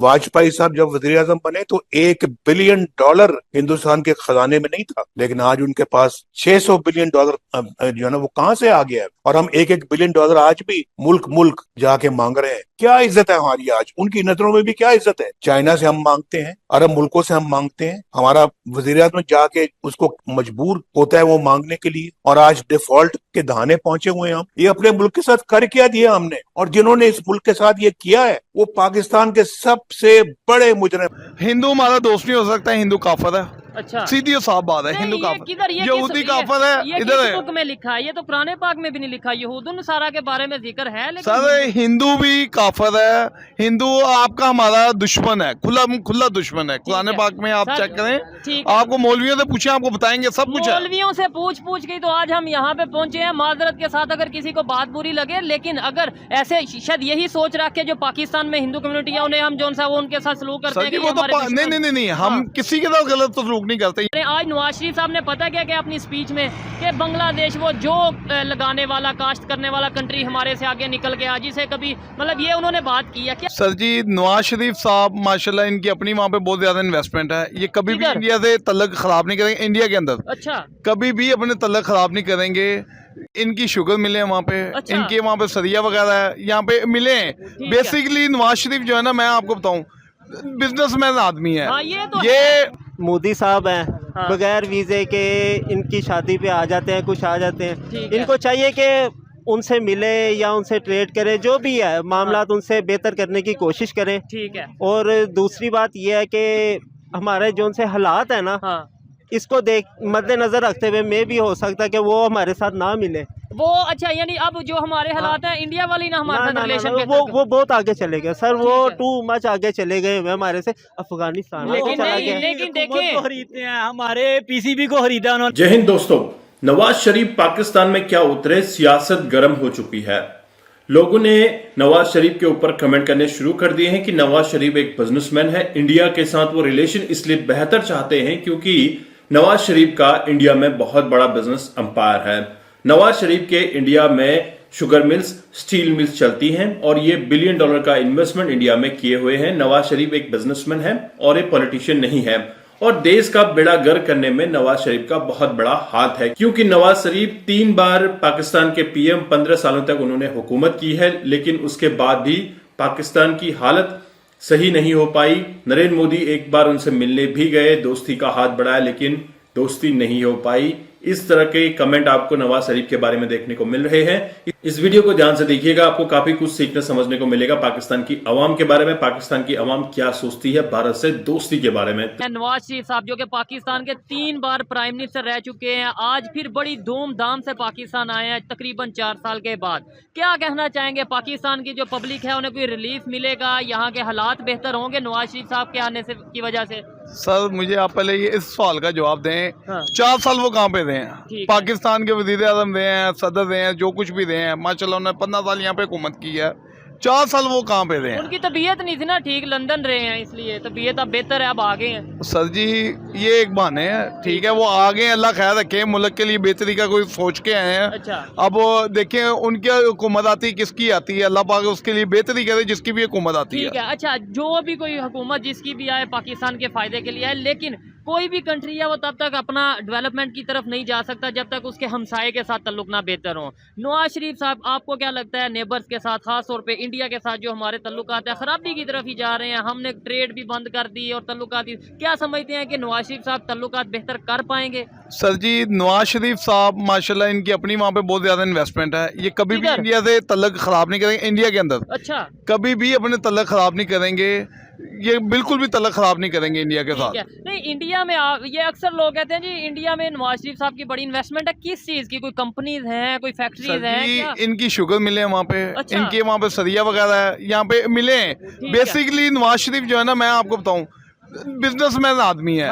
वाजपेयी साहब जब वजीर आजम बने तो $1 बिलियन हिंदुस्तान के खजाने में नहीं था, लेकिन आज उनके पास $600 बिलियन जो है ना वो कहाँ से आ गया है। और हम $1 बिलियन आज भी मुल्क मुल्क जाके मांग रहे हैं। क्या इज्जत है हमारी आज उनकी नजरों में भी? क्या इज्जत है? चाइना से हम मांगते हैं, अरब मुल्कों से हम मांगते हैं, हमारा वजीर आजम जाके उसको मजबूर होता है वो मांगने के लिए, और आज डिफॉल्ट के दहाने पहुंचे हुए हैं हम। ये अपने मुल्क के साथ कर क्या दिया हमने? और जिन्होंने इस मुल्क के साथ ये किया है वो पाकिस्तान के सबसे बड़े मुजरिम। हिंदू हमारा दोस्त नहीं हो सकता, हिंदू काफिर है। अच्छा, सीधी और साफ बात है, हिंदू काफिर, यहूदी काफिर है। ये इधर किस है बुक में लिखा है? ये तो कुरान पाक में भी नहीं लिखा। यहूदुन नसारा के बारे में जिक्र है, लेकिन सर हिंदू भी काफिर है। हिंदू आपका हमारा दुश्मन है, खुला दुश्मन है। कुरान पाक में आप चेक करें, आपको मौलवियों से पूछें, आपको बताएंगे सब कुछ है। मौलवियों से पूछ के तो आज हम यहाँ पे पहुंचे हैं। माजरत के साथ अगर किसी को बात बुरी लगे, लेकिन अगर ऐसे शायद यही सोच रख के जो पाकिस्तान में हिंदू कम्युनिटी है उन्हें हम जो सा वो उनके साथ सलूक करते हैं कि नहीं, हम किसी के साथ गलत सलूक नहीं करते। आज नवाज शरीफ साहब ने पता क्या क्या अपनी स्पीच में कि बांग्लादेश वो जो लगाने वाला, काश्त करने वाला कंट्री हमारे से आगे निकल गया, जिसे कभी मतलब ये उन्होंने बात की है क्या? सर जी, नवाज शरीफ साहब माशाल्लाह इनकी अपनी वहाँ पे बहुत ज्यादा इन्वेस्टमेंट है। ये कभी भी इंडिया से तल्लक खराब नहीं करेंगे। इंडिया के अंदर अच्छा कभी भी अपने तल्लक खराब नहीं करेंगे। इनकी शुगर मिले वहाँ पे, इनके वहाँ पे सरिया वगैरह है, यहाँ पे मिले। बेसिकली नवाज शरीफ जो है ना, मैं आपको बताऊँ, बिजनेसमैन आदमी है। ये मोदी साहब हैं, बगैर वीज़े के इनकी शादी पे आ जाते हैं, कुछ आ जाते हैं। इनको चाहिए कि उनसे मिले या उनसे ट्रेड करें, जो भी है मामला उनसे बेहतर करने की कोशिश करें। ठीक है। और दूसरी बात यह है कि हमारे जो उनसे हालात है ना, इसको मद्देनजर रखते हुए में भी हो सकता है कि वो हमारे साथ ना मिले वो। अच्छा, यानी अब जो हमारे हालात हैं, इंडिया वाले ही ना हमारे साथ रिलेशन वो बहुत आगे चले गए सर। वो टू मच आगे चले गए हमारे से। अफगानिस्तान लेकिन देखें, खरीदते हैं, हमारे पीसीबी को खरीदा उन्होंने। जय हिंद दोस्तों, नवाज शरीफ पाकिस्तान में क्या उतरे, सियासत गर्म हो चुकी है। लोगों ने नवाज शरीफ के ऊपर कमेंट करने शुरू कर दिए हैं कि नवाज शरीफ एक बिजनेसमैन है। इंडिया के साथ वो रिलेशन इसलिए बेहतर चाहते हैं क्योंकि नवाज शरीफ का इंडिया में बहुत बड़ा बिजनेस अंपायर है। नवाज शरीफ के इंडिया में शुगर मिल्स, स्टील मिल्स चलती हैं और ये $1 बिलियन का इन्वेस्टमेंट इंडिया में किए हुए हैं। नवाज शरीफ एक बिजनेसमैन है और एक पॉलिटिशियन नहीं है, और देश का बेड़ा गर्क करने में नवाज शरीफ का बहुत बड़ा हाथ है, क्योंकि नवाज शरीफ 3 बार पाकिस्तान के पीएम, 15 सालों तक उन्होंने हुकूमत की है, लेकिन उसके बाद भी पाकिस्तान की हालत सही नहीं हो पाई। नरेंद्र मोदी एक बार उनसे मिलने भी गए, दोस्ती का हाथ बढ़ाया, लेकिन दोस्ती नहीं हो पाई। इस तरह के कमेंट आपको नवाज शरीफ के बारे में देखने को मिल रहे हैं। इस वीडियो को ध्यान से देखिएगा, आपको काफी कुछ सीखने समझने को मिलेगा पाकिस्तान की अवाम के बारे में। पाकिस्तान की अवाम क्या सोचती है भारत से दोस्ती के बारे में। नवाज शरीफ साहब जो कि पाकिस्तान के 3 बार प्राइम मिनिस्टर रह चुके हैं, आज फिर बड़ी धूमधाम से पाकिस्तान आए हैं तकरीबन 4 साल के बाद। क्या कहना चाहेंगे? पाकिस्तान की जो पब्लिक है उन्हें कोई रिलीफ मिलेगा? यहाँ के हालात बेहतर होंगे नवाज शरीफ साहब के आने से की वजह से? सर मुझे आप पहले ये इस सवाल का जवाब दें। 4 साल वो कहाँ पे रहे हैं? पाकिस्तान के वजीर आजम रहे हैं, सदर रहे हैं, जो कुछ भी रहे हैं, माशाल्लाह उन्होंने 15 साल यहाँ पे हुकूमत की है। 4 साल वो कहाँ पे रहे हैं? उनकी तबीयत नहीं थी ना ठीक, लंदन रहे हैं, इसलिए तबीयत अब बेहतर है, अब आ गए हैं। सर जी ये एक बहाने है, ठीक है, वो आ गए, अल्लाह खैर रखे, मुल्क के लिए बेहतरी का कोई सोच के आए हैं। अच्छा। अब देखें उनकी हुकूमत आती किसकी आती है, अल्लाह पाक उसके लिए बेहतरी करे जिसकी भी हुकूमत आती है। ठीक है। अच्छा, जो भी कोई हुकूमत जिसकी भी आए पाकिस्तान के फायदे के लिए आए, लेकिन कोई भी कंट्री है वो तब तक अपना डेवलपमेंट की तरफ नहीं जा सकता जब तक उसके हमसाये के साथ तल्लुक ना बेहतर हो। नवाज शरीफ साहब, आपको क्या लगता है नेबर्स के साथ, खास तौर पे इंडिया के साथ जो हमारे तल्लुकात है खराबी की तरफ ही जा रहे हैं? हमने ट्रेड भी बंद कर दी और तल्लुकात, क्या समझते हैं कि नवाज शरीफ साहब तल्लुकात बेहतर कर पाएंगे? सर जी, नवाज शरीफ साहब माशाल्लाह इनकी अपनी वहाँ पे बहुत ज्यादा इन्वेस्टमेंट है। ये कभी भी इंडिया से तल्लुक खराब नहीं करेंगे। इंडिया के अंदर अच्छा, कभी भी अपने तल्लुक खराब नहीं करेंगे। ये बिल्कुल भी तल्लुक खराब नहीं करेंगे इंडिया के साथ। नहीं, इंडिया में ये अक्सर लोग कहते हैं जी इंडिया में नवाज शरीफ साहब की बड़ी इन्वेस्टमेंट है। किस चीज की? कोई कंपनीज हैं, कोई फैक्ट्रीज हैं? इनकी शुगर मिले वहाँ पे। अच्छा। इनके वहाँ पे सरिया वगैरह है, यहाँ पे मिले। बेसिकली नवाज शरीफ जो है ना, मैं आपको बताऊँ, बिजनेसमैन आदमी है।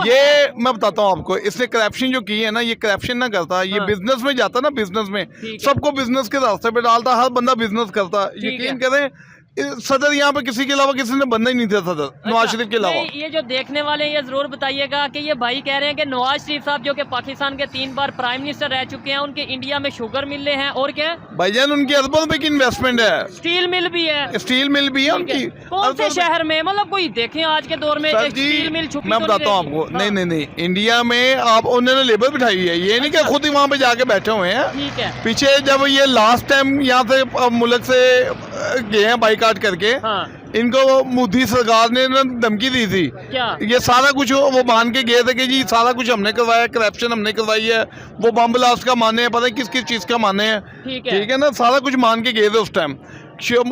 ये मैं बताता हूँ आपको, इसने करप्शन जो की है ना, ये करप्शन ना करता, ये बिजनेस में जाता ना, बिजनेस में सबको बिजनेस के रास्ते पे डालता, हर बंदा बिजनेस करता। यकीन करें सदर यहाँ पे किसी के अलावा किसी ने बनना ही नहीं था सदर, नवाज शरीफ के अलावा। नहीं, ये जो देखने वाले हैं ये जरूर बताइएगा कि ये भाई कह रहे हैं कि नवाज शरीफ साहब जो कि पाकिस्तान के 3 बार प्राइम मिनिस्टर रह चुके हैं, उनके इंडिया में शुगर मिल हैं और क्या भाईजान उनकी अरबों रुपए की इन्वेस्टमेंट है, स्टील मिल भी है, स्टील मिल भी है उनकी। कौन से शहर में, मतलब कोई देखें आज के दौर में सर एक जी स्टील मिल छुपी मैं तो बताता हूँ नहीं आपको, रहती। नहीं इंडिया में आप उन्होंने लेबर बिठाई हुई है, ये नहीं कि खुद ही वहाँ पे जाके बैठे हुए हैं। ठीक है। पीछे जब ये लास्ट टाइम यहाँ से मुल्क से गए हैं बाईकाट करके, हाँ इनको मोदी सरकार ने ना धमकी दी थी, क्या ये सारा कुछ वो मान के गए थे कि जी सारा कुछ हमने करवाया, करप्शन हमने करवाई है, वो बम ब्लास्ट का माने हैं, पता है किस किस चीज का माने हैं। ठीक है ना, सारा कुछ मान के गए थे उस टाइम।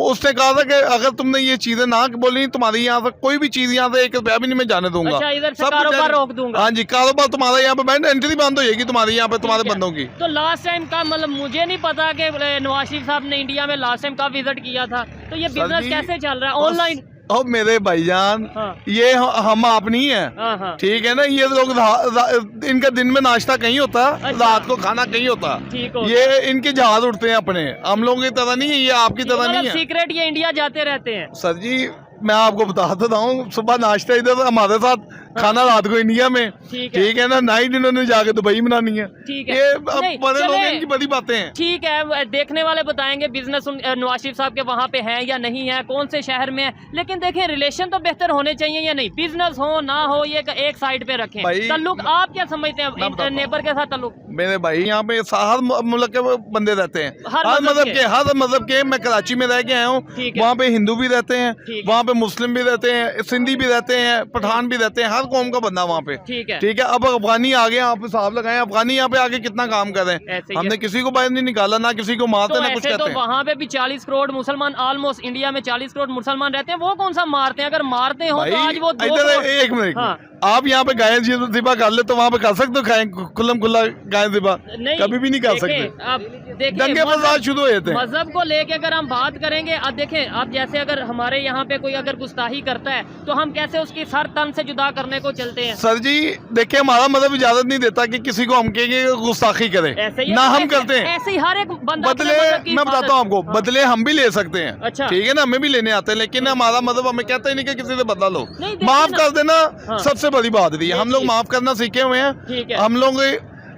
उसने कहा था कि अगर तुमने ये चीजें ना बोली, तुम्हारी यहाँ से कोई भी चीज यहाँ से 1 रुपया भी नहीं मैं जाने दूंगा। अच्छा, इधर से सब कुछ कारोबार रोक दूंगा। हाँ जी, कारोबार तुम्हारा यहाँ पे बैंड एंट्री बंद हो जाएगी तुम्हारी यहाँ पे, तुम्हारे ठीक है। बंदों की। तो लास्ट टाइम का मतलब मुझे नहीं पता कि नवाज शरीफ साहब ने इंडिया में लास्ट टाइम का विजिट किया था, तो ये बिजनेस जी, कैसे चल रहा है ऑनलाइन? ओ मेरे भाईजान, हाँ। ये हम आप नहीं है, हाँ हाँ ठीक है ना, ये लोग इनका दिन में नाश्ता कहीं होता, अच्छा। रात को खाना कहीं होता, ठीक हो ये इनके जहाज उड़ते हैं अपने, हम लोगों की तरह नहीं है, ये आपकी तरह नहीं है। सीक्रेट ये इंडिया जाते रहते हैं। सर जी मैं आपको बता देता हूँ, सुबह नाश्ता इधर हमारे साथ, खाना रात को इंडिया में, ठीक है ना, नाइट इन्होंने जाके दुबई बनानी है। ठीक है। ये अब नहीं, बड़े लोग चले। इनकी बड़ी बातें हैं। ठीक है, देखने वाले बताएंगे बिजनेस नवाज शरीफ साहब के वहाँ पे है या नहीं है, कौन से शहर में है, लेकिन देखें रिलेशन तो बेहतर होने चाहिए या नहीं, बिजनेस हो ना हो ये एक साइड पे रखें। भाई, ताल्लुक आप क्या समझते हैं नेबर के साथ ताल्लुक? मेरे भाई यहाँ पे हर मुल्क के बंदे रहते हैं, हर हर मजहब मजहब के। मैं कराची में रह के आया हूँ, ठीक है। वहाँ पे हिंदू भी रहते हैं, ठीक है। वहाँ पे मुस्लिम भी रहते हैं, सिंधी भी रहते हैं, पठान भी रहते हैं, हर कौम का बंदा वहाँ पे। ठीक है। ठीक है, अब अफगानी आ गए, आप हिसाब लगाएं, अफगानी यहाँ पे आके कितना काम कर रहे ऐसे हैं, ही हमने है। किसी को बाहर नहीं निकाला, ना किसी को मारते तो ना कुछ ऐसे तो कहते हैं। वहाँ पे भी 40 करोड़ मुसलमान, ऑलमोस्ट इंडिया में 40 करोड़ मुसलमान रहते हैं, वो कौन सा मारते हैं? अगर मारते हो तो आज वो 2 इधर करोड़। एक मिनट, हाँ। आप यहाँ पे गाय ज़िबा कर ले तो वहाँ पे कर सकते हो, खाएं खुल्लम खुल्ला गाय ज़िबा? नहीं, कभी भी नहीं कर देखें, सकते। अब देखिए दंगे फसाद शुरू हुए थे। मजहब को लेके अगर हम बात करेंगे, अब देखें, अब जैसे अगर हमारे यहाँ पे कोई अगर गुस्ताही करता है तो हम कैसे उसकी सर तन से जुदा करने को चलते हैं? सर जी देखिए, हमारा मदद इजाजत नहीं देता कि किसी को हम कहेंगे गुस्ताखी करें, ऐसे ही ना हम ऐसे- करते हैं। ऐसे ही हर एक बंदा अपने बदले मजहब की मैं बताता हूँ आपको, हाँ। बदले हम भी ले सकते हैं। अच्छा। ठीक है ना, हमें भी लेने आते हैं, लेकिन हमारा मदद हमें कहता ही नहीं कि किसी से बदला लो, नहीं, देखिए माफ ना। कर देना हाँ। सबसे बड़ी बात है। हम लोग ठीक। माफ करना सीखे हुए हैं। ठीक है।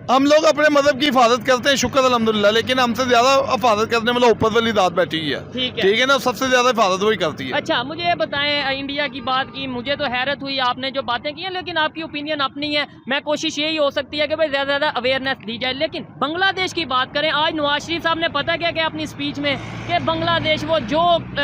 हम लोग अपने मदहब की हिफाजत करते हैं, शुक्र अल्हम्दुलिल्लाह, लेकिन हमसे ज्यादा हिफाजत करने वाला ऊपर वाली दात बैठी हुई है। ठीक है ना, सबसे ज्यादा हिफाजत वही करती है। अच्छा, मुझे ये बताएं, इंडिया की बात की, मुझे तो हैरत हुई आपने जो बातें की हैं, लेकिन आपकी ओपिनियन अपनी है, मैं कोशिश यही हो सकती है कि भाई ज़्यादा ज़्यादा अवेयरनेस दी जाए। लेकिन बांग्लादेश की बात करें, आज नवाज शरीफ साहब ने पता क्या क्या अपनी स्पीच में कि बांग्लादेश वो जो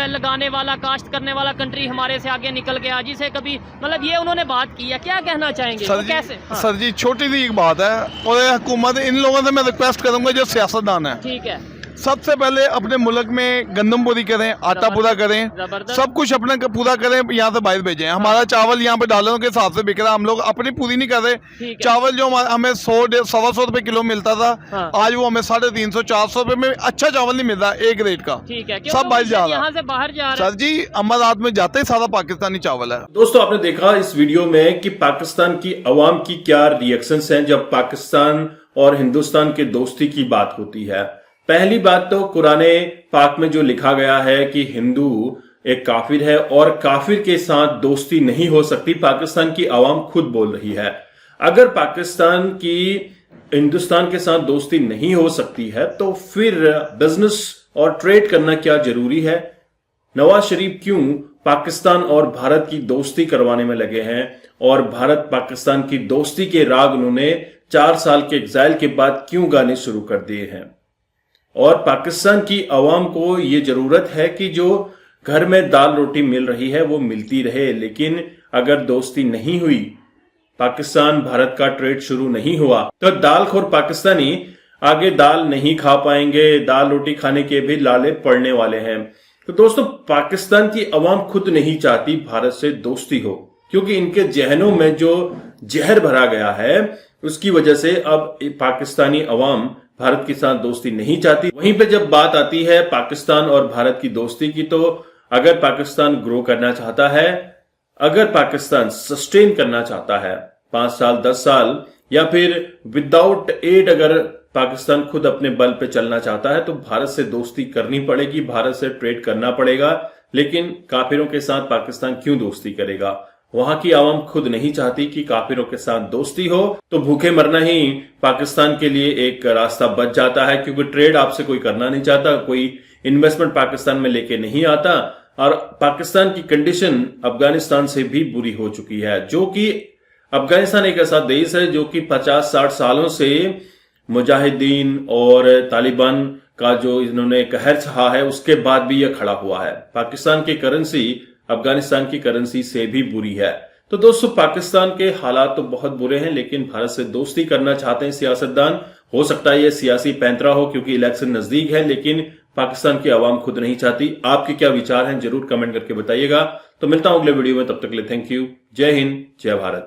लगाने वाला, काश्त करने वाला कंट्री हमारे से आगे निकल गया, जिसे कभी मतलब ये उन्होंने बात की है, क्या कहना चाहेंगे? सर वो जी, कैसे? हाँ, सर जी छोटी सी एक बात है, और हुकूमत इन लोगों से मैं रिक्वेस्ट करूंगा जो सियासतदान है, ठीक है, सबसे पहले अपने मुल्क में गंदम पूरी करें, आटा पूरा करें, जबरदस्त। सब कुछ अपना पूरा करें, यहाँ से बाहर भेजें। हमारा चावल यहाँ पे डॉलरों के हिसाब से बिक रहा है, हम लोग अपनी पूरी नहीं कर रहे। ठीक है। चावल जो हमें 100-125 रुपए किलो मिलता था, हाँ। आज वो हमें 350-400 रुपए में अच्छा चावल नहीं मिल रहा, एक रेट का। ठीक है, सब बाहर जा रहा यहाँ है। से बाहर जा रहा है। सर जी अमरात में जाते ही सारा पाकिस्तानी चावल है। दोस्तों आपने देखा इस वीडियो में कि पाकिस्तान की अवाम की क्या रिएक्शंस हैं जब पाकिस्तान और हिंदुस्तान के दोस्ती की बात होती है। पहली बात तो कुराने पाक में जो लिखा गया है कि हिंदू एक काफिर है और काफिर के साथ दोस्ती नहीं हो सकती, पाकिस्तान की अवाम खुद बोल रही है। अगर पाकिस्तान की हिंदुस्तान के साथ दोस्ती नहीं हो सकती है तो फिर बिजनेस और ट्रेड करना क्या जरूरी है? नवाज शरीफ क्यों पाकिस्तान और भारत की दोस्ती करवाने में लगे हैं और भारत पाकिस्तान की दोस्ती के राग उन्होंने 4 साल के एग्जाइल के बाद क्यों गाने शुरू कर दिए हैं? और पाकिस्तान की अवाम को ये जरूरत है कि जो घर में दाल रोटी मिल रही है वो मिलती रहे, लेकिन अगर दोस्ती नहीं हुई, पाकिस्तान भारत का ट्रेड शुरू नहीं हुआ, तो दालखोर पाकिस्तानी आगे दाल नहीं खा पाएंगे, दाल रोटी खाने के भी लाले पड़ने वाले हैं। तो दोस्तों पाकिस्तान की अवाम खुद नहीं चाहती भारत से दोस्ती हो, क्योंकि इनके जहनों में जो जहर भरा गया है उसकी वजह से अब पाकिस्तानी अवाम भारत के साथ दोस्ती नहीं चाहती। वहीं पे जब बात आती है पाकिस्तान और भारत की दोस्ती की, तो अगर पाकिस्तान ग्रो करना चाहता है, अगर पाकिस्तान सस्टेन करना चाहता है 5 साल 10 साल, या फिर विदाउट एड अगर पाकिस्तान खुद अपने बल पे चलना चाहता है, तो भारत से दोस्ती करनी पड़ेगी, भारत से ट्रेड करना पड़ेगा, लेकिन काफिरों के साथ पाकिस्तान क्यों दोस्ती करेगा? वहां की आवाम खुद नहीं चाहती कि काफिरों के साथ दोस्ती हो, तो भूखे मरना ही पाकिस्तान के लिए एक रास्ता बच जाता है, क्योंकि ट्रेड आपसे कोई करना नहीं चाहता, कोई इन्वेस्टमेंट पाकिस्तान में लेके नहीं आता। और पाकिस्तान की कंडीशन अफगानिस्तान से भी बुरी हो चुकी है, जो कि अफगानिस्तान एक ऐसा देश है जो कि 50-60 सालों से मुजाहिदीन और तालिबान का जो इन्होंने कहर सहा है, उसके बाद भी यह खड़ा हुआ है। पाकिस्तान की करेंसी अफगानिस्तान की करेंसी से भी बुरी है। तो दोस्तों, पाकिस्तान के हालात तो बहुत बुरे हैं, लेकिन भारत से दोस्ती करना चाहते हैं सियासतदान। हो सकता है यह सियासी पैंतरा हो, क्योंकि इलेक्शन नजदीक है, लेकिन पाकिस्तान की आवाम खुद नहीं चाहती। आपके क्या विचार हैं, जरूर कमेंट करके बताइएगा। तो मिलता हूं अगले वीडियो में, तब तक के लिए थैंक यू। जय हिंद, जय भारत।